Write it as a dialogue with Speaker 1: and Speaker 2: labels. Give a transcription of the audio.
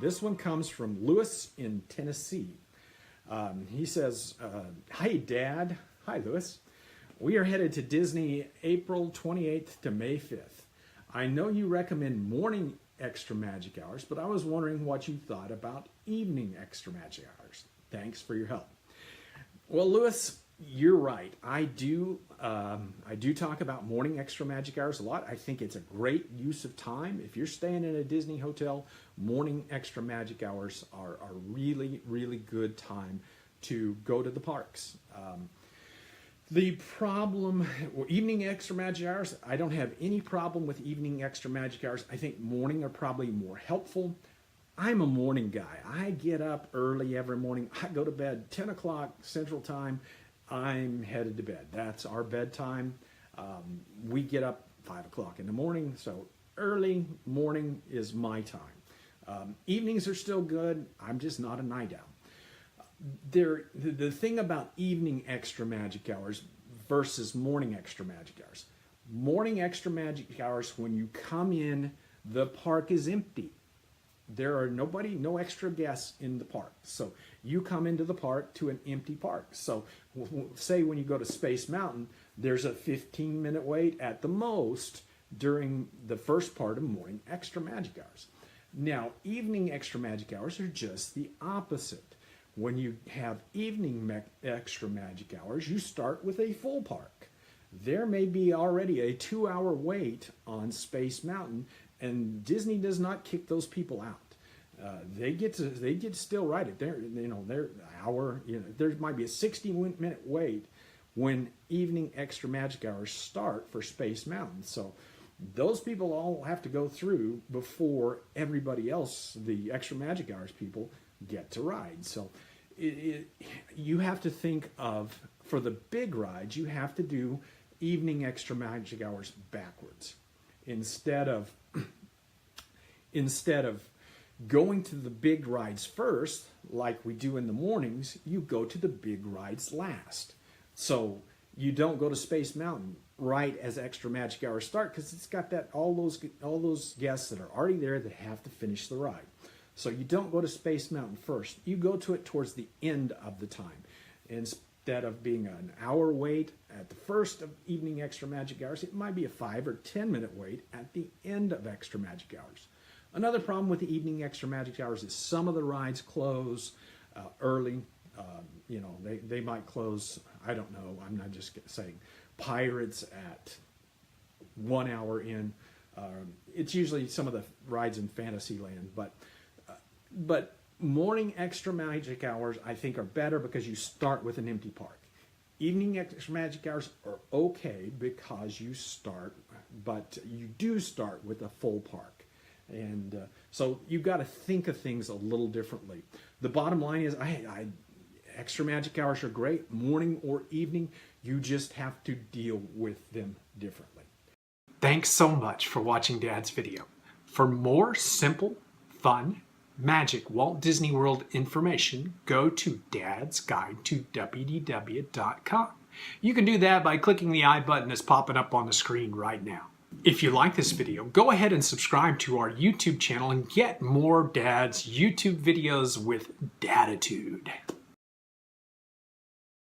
Speaker 1: This one comes from Lewis in Tennessee. He says, "Hi, Dad." Hi, Lewis. "We are headed to Disney April 28th to May 5th. I know you recommend morning extra magic hours, but I was wondering what you thought about evening extra magic hours. Thanks for your help." Well, Lewis, you're right. I do talk about morning extra magic hours a lot. I think it's a great use of time. If you're staying in a Disney hotel, morning extra magic hours are really, really good time to go to the parks. The problem, evening extra magic hours, I don't have any problem with evening extra magic hours. I think morning are probably more helpful. I'm a morning guy. I get up early every morning. I go to bed 10 o'clock Central Time. I'm headed to bed. That's our bedtime. We get up 5 o'clock in the morning, so early morning is my time. Evenings are still good. I'm just not a night owl. The thing about evening extra magic hours versus morning extra magic hours. Morning extra magic hours, when you come in, the park is empty. There are no extra guests in the park. So you come into the park to an empty park. So say when you go to Space Mountain, there's a 15-minute wait at the most during the first part of morning extra magic hours. Now, evening extra magic hours are just the opposite. When you have evening extra magic hours, you start with a full park. There may be already a 2-hour wait on Space Mountain, and Disney does not kick those people out. They get to still ride it. Their hour. There might be a 60-minute wait when evening extra magic hours start for Space Mountain. So those people all have to go through before everybody else, the extra magic hours people, get to ride. So you have to think of, for the big rides, you have to do evening extra magic hours backwards. Instead of going to the big rides first, like we do in the mornings, you go to the big rides last. So you don't go to Space Mountain right as extra magic hours start, because it's got all those guests that are already there that have to finish the ride. So you don't go to Space Mountain first. You go to it towards the end of the time. Instead of being an hour wait at the first of evening extra magic hours, it might be a 5 or 10-minute wait at the end of extra magic hours. Another problem with the evening extra magic hours is some of the rides close early. They might close, I don't know, I'm not just saying, Pirates at 1 hour in. It's usually some of the rides in Fantasyland, but morning extra magic hours, I think, are better because you start with an empty park. Evening extra magic hours are okay because you start, but you do start with a full park. And so you've got to think of things a little differently. The bottom line is, extra magic hours are great, morning or evening. You just have to deal with them differently. Thanks so much for watching Dad's video. For more simple, fun, magic Walt Disney World information, go to Dad's Guide to WDW.com. You can do that by clicking the I button that's popping up on the screen right now. If you like this video, go ahead and subscribe to our YouTube channel and get more Dad's YouTube videos with Daditude.